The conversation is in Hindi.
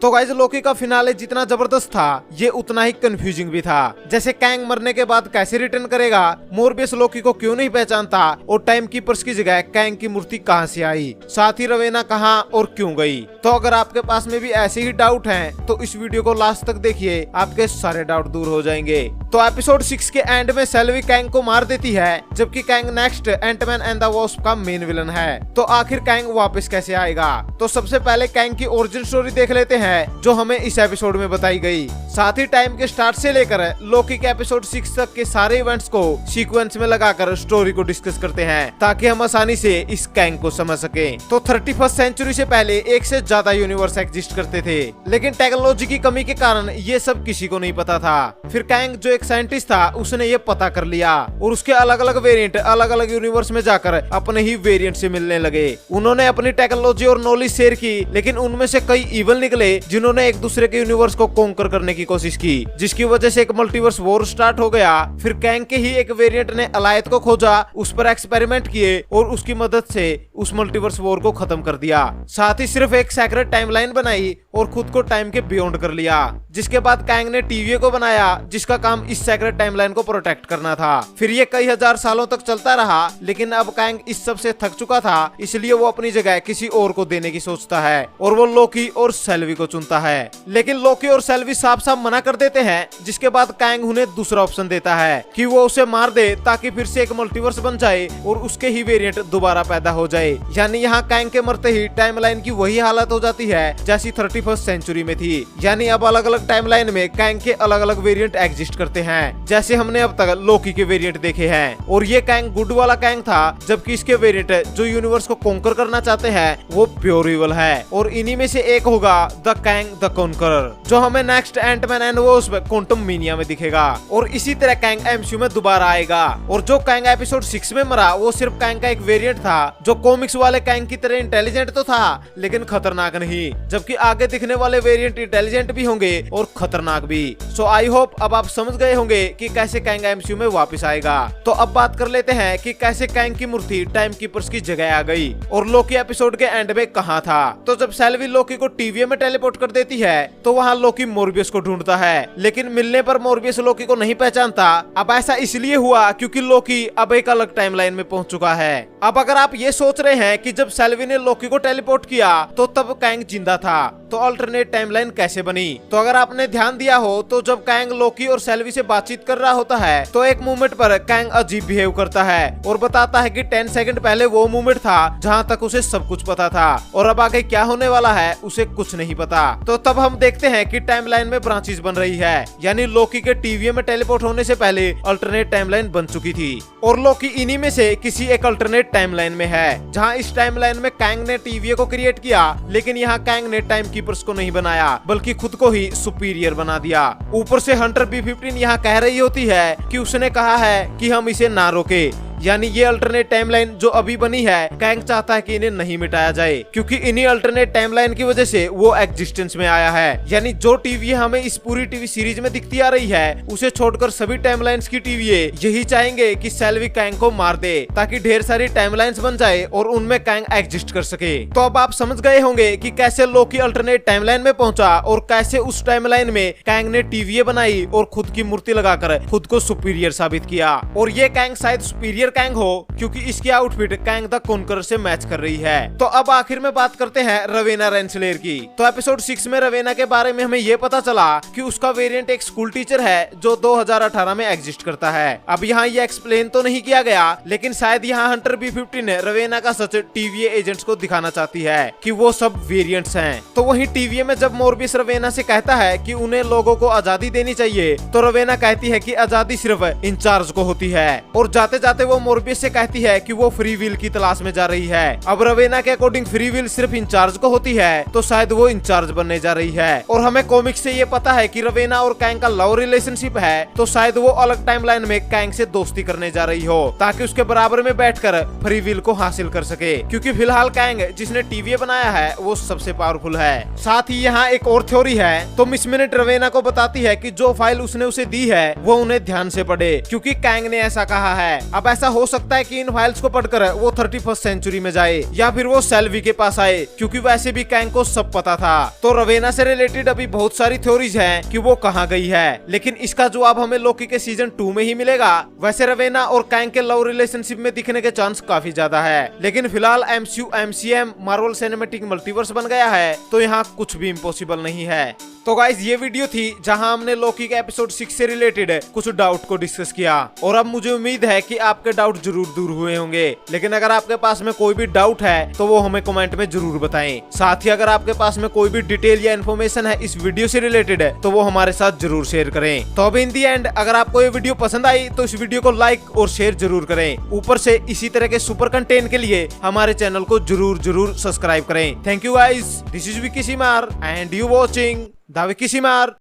तो गाइस लोकी का फिनाले जितना जबरदस्त था ये उतना ही कंफ्यूजिंग भी था। जैसे कैंग मरने के बाद कैसे रिटर्न करेगा, मोरबियस लोकी को क्यों नहीं पहचानता और टाइम कीपर्स की जगह कैंग की मूर्ति कहां से आई, साथ ही रवेना कहां और क्यों गई। तो अगर आपके पास में भी ऐसे ही डाउट हैं तो इस वीडियो को लास्ट तक देखिए, आपके सारे डाउट दूर हो जाएंगे। तो एपिसोड 6 के एंड में सेल्वी कैंग को मार देती है, जबकि Kang next Ant Man and the Wasp का मेन विलन है। तो आखिर कैंग वापस कैसे आएगा? तो सबसे पहले कैंग की ओरिजिन स्टोरी देख लेते हैं जो हमें इस एपिसोड में बताई गई। साथ ही टाइम के स्टार्ट से लेकर लोकी के एपिसोड 6 तक के सारे इवेंट्स को सीक्वेंस में लगाकर स्टोरी को डिस्कस करते हैं ताकि हम आसानी से इस कैंग को समझ सके। तो 31st सेंचुरी से पहले एक से ज्यादा यूनिवर्स एग्जिस्ट करते थे, लेकिन टेक्नोलॉजी की कमी के कारण ये सब किसी को नहीं पता था। फिर कैंग जो एक साइंटिस्ट था उसने ये पता कर लिया और उसके अलग अलग वेरिएंट अलग अलग यूनिवर्स में जाकर अपने ही वेरिएंट से मिलने लगे। उन्होंने अपनी टेक्नोलॉजी और नॉलेज शेयर की, लेकिन उनमें से कई इवल निकले जिन्होंने एक दूसरे के यूनिवर्स को कॉन्कर करने की कोशिश की, जिसकी वजह से एक मल्टीवर्स वॉर स्टार्ट हो गया। फिर कैंग के ही एक वेरिएंट ने अलायत को खोजा, उस पर एक्सपेरिमेंट किए और उसकी मदद से उस मल्टीवर्स वॉर को खत्म कर दिया। साथ ही सिर्फ एक सेक्रेट टाइमलाइन बनाई और खुद को टाइम के बियॉन्ड कर लिया। जिसके बाद कैंग ने टीवीए को बनाया जिसका काम इस सेक्रेट टाइमलाइन को प्रोटेक्ट करना था। फिर ये कई हजार सालों तक चलता रहा, लेकिन अब कैंग इस सब से थक चुका था, इसलिए वो अपनी जगह किसी और को देने की सोचता है और वो लोकी और सेल्वी को चुनता है। लेकिन लोकी और सेल्वी साफ साफ मना कर देते हैं, जिसके बाद कैंग उन्हें दूसरा ऑप्शन देता है कि वो उसे मार दे ताकि फिर से एक मल्टीवर्स बन जाए और उसके ही वेरिएंट दोबारा पैदा हो जाए। यानी यहाँ कैंग के मरते ही टाइमलाइन की वही हालत हो जाती है जैसी 31st सेंचुरी में थी। यानी अब अलग अलग टाइमलाइन में कैंग के अलग अलग वेरिएंट एग्जिस्ट करते हैं, जैसे हमने अब तक लोकी के वेरिएंट देखे हैं। और ये कैंग गुड वाला कैंग था, जबकि इसके वेरिएंट जो यूनिवर्स को कॉन्कर करना चाहते हैं वो प्योर इवल है। और इन्हीं में से एक होगा द कैंग द कॉन्करर, जो हमें next Ant Man and Wasp Quantumania में दिखेगा। और इसी तरह कैंग एमसीयू में दोबारा आएगा। और जो कैंग एपिसोड 6 में मरा वो सिर्फ कैंग का एक वेरिएंट था, जो कॉमिक्स वाले कैंग की तरह इंटेलिजेंट तो था लेकिन खतरनाक नहीं, जबकि आगे दिखने वाले वेरिएंट इंटेलिजेंट भी होंगे और खतरनाक भी। सो आई होप अब आप समझ गए होंगे कि कैसे कैंग एमसीयू में वापस आएगा। तो अब बात कर लेते हैं कि कैसे कैंग की मूर्ति टाइम कीपर्स की जगह आ गई और लोकी एपिसोड के एंड में कहां था। तो जब सेल्वी लोकी को टीवीए में टेलीपोर्ट कर देती है तो वहां लोकी मोरबियस को ढूंढता है, लेकिन मिलने पर मोरबियस लोकी को नहीं पहचानता। अब ऐसा इसलिए हुआ क्योंकि लोकी अब एक अलग टाइमलाइन में पहुंच चुका है। अब अगर आप ये सोच रहे हैं कि जब सेल्वी ने लोकी को टेलीपोर्ट किया तो तब कैंग जिंदा था, तो अल्टरनेट टाइमलाइन कैसे बनी? तो अगर आपने ध्यान दिया हो तो जब कैंग लोकी और सेल्वी से बातचीत कर रहा होता है तो एक मोमेंट पर कैंग अजीब बिहेव करता है और बताता है कि 10 सेकंड पहले वो मोमेंट था जहां तक उसे सब कुछ पता था और अब आगे क्या होने वाला है उसे कुछ नहीं पता। तो तब हम देखते हैं कि टाइमलाइन में ब्रांचेस बन रही है, यानी लोकी के टीवीए में टेलीपोर्ट होने से पहले अल्टरनेट टाइमलाइन बन चुकी थी और लोकी इन्हीं में से किसी एक अल्टरनेट टाइमलाइन में है, जहां इस टाइमलाइन में कैंग ने टीवीए को क्रिएट किया, लेकिन यहाँ कैंग ने टाइम कीपर्स को नहीं बनाया बल्कि खुद को ही सुपीरियर बना दिया। ऊपर से हंटर B-15 यहाँ कह रही होती है कि उसने कहा है कि हम इसे ना रोके, यानी ये अल्टरनेट टाइमलाइन जो अभी बनी है कैंग चाहता है कि इन्हें नहीं मिटाया जाए, क्योंकि इन्हीं अल्टरनेट टाइमलाइन की वजह से वो एग्जिस्टेंस में आया है। यानी जो टीवी हमें इस पूरी टीवी सीरीज में दिखती आ रही है उसे छोड़कर सभी टाइमलाइंस की टीवी यही चाहेंगे कि सेल्वी कैंग को मार दे ताकि ढेर सारी टाइमलाइंस बन जाए और उनमें कैंग एग्जिस्ट कर सके। तो अब आप समझ गए होंगे कि कैसे लोकी अल्टरनेट टाइमलाइन में पहुंचा और कैसे उस टाइमलाइन में कैंग ने टीवी बनाई और खुद की मूर्ति लगाकर खुद को सुपीरियर साबित किया। और ये कैंग शायद सुपीरियर कैंग हो क्योंकि इसकी आउटफिट कैंग द कॉन्करर से मैच कर रही है। तो अब आखिर में बात करते हैं रवेना रेंसलेर की। तो एपिसोड 6 में रवेना के बारे में हमें ये पता चला कि उसका वेरिएंट एक स्कूल टीचर है जो 2018 में एग्जिस्ट करता है। अब यहाँ ये एक्सप्लेन तो नहीं किया गया, लेकिन शायद यहाँ हंटर B-15 रवेना का सच टीवीए एजेंट्स को दिखाना चाहती है कि वो सब वेरिएंट्स हैं। तो वहीं टीवीए में जब मोरबियस रवेना से कहता है कि उन्हें लोगों को आजादी देनी चाहिए, तो रवेना कहती है कि आजादी सिर्फ इंचार्ज को होती है और जाते जाते वो मोरबियस से कहती है कि वो फ्री विल की तलाश में जा रही है। अब रवेना के अकॉर्डिंग फ्री विल सिर्फ इंचार्ज को होती है, तो शायद वो इंचार्ज बनने जा रही है। और हमें कॉमिक्स से ये पता है कि रवेना और कैंग का लव रिलेशनशिप है, तो शायद वो अलग टाइमलाइन में कैंग से दोस्ती करने जा रही हो ताकि उसके बराबर में बैठकर फ्री विल को हासिल कर सके, क्योंकि फिलहाल कैंग जिसने टीवीए बनाया है वो सबसे पावरफुल है। साथ ही यहाँ एक और थ्योरी है। तो मिस मिनट रवेना को बताती है कि जो फाइल उसने उसे दी है वो उन्हें ध्यान से पढ़े, क्योंकि कैंग ने ऐसा कहा है। अब ऐसा हो सकता है कि इन फाइल्स को पढ़कर वो 31st सेंचुरी में जाए या फिर वो सेल्वी के पास आए, क्योंकि वैसे भी कैंग को सब पता था। तो रवेना से रिलेटेड अभी बहुत सारी थ्योरीज हैं कि वो कहाँ गई है, लेकिन इसका जवाब हमें लोकी के सीजन 2 में ही मिलेगा। वैसे रवेना और कैंग के लव रिलेशनशिप में दिखने के चांस काफी ज्यादा है, लेकिन फिलहाल MCU MCM Marvel cinematic multiverse बन गया है, तो यहाँ कुछ भी इम्पॉसिबल नहीं है। तो गाइस ये वीडियो थी जहां हमने लोकी के एपिसोड 6 से रिलेटेड कुछ डाउट को डिस्कस किया, और अब मुझे उम्मीद है कि आपके डाउट जरूर दूर हुए होंगे। लेकिन अगर आपके पास में कोई भी डाउट है तो वो हमें कमेंट में जरूर बताएं। साथ ही अगर आपके पास में कोई भी डिटेल या इन्फॉर्मेशन है इस वीडियो से रिलेटेड तो वो हमारे साथ जरूर शेयर करें। तो अब इन दी एंड अगर आपको ये वीडियो पसंद आई तो इस वीडियो को लाइक और शेयर जरूर करें। ऊपर से इसी तरह के सुपर कंटेंट के लिए हमारे चैनल को जरूर सब्सक्राइब करें। Thank you guys, this is Vicky Seemar and you watching the Vicky सीमार।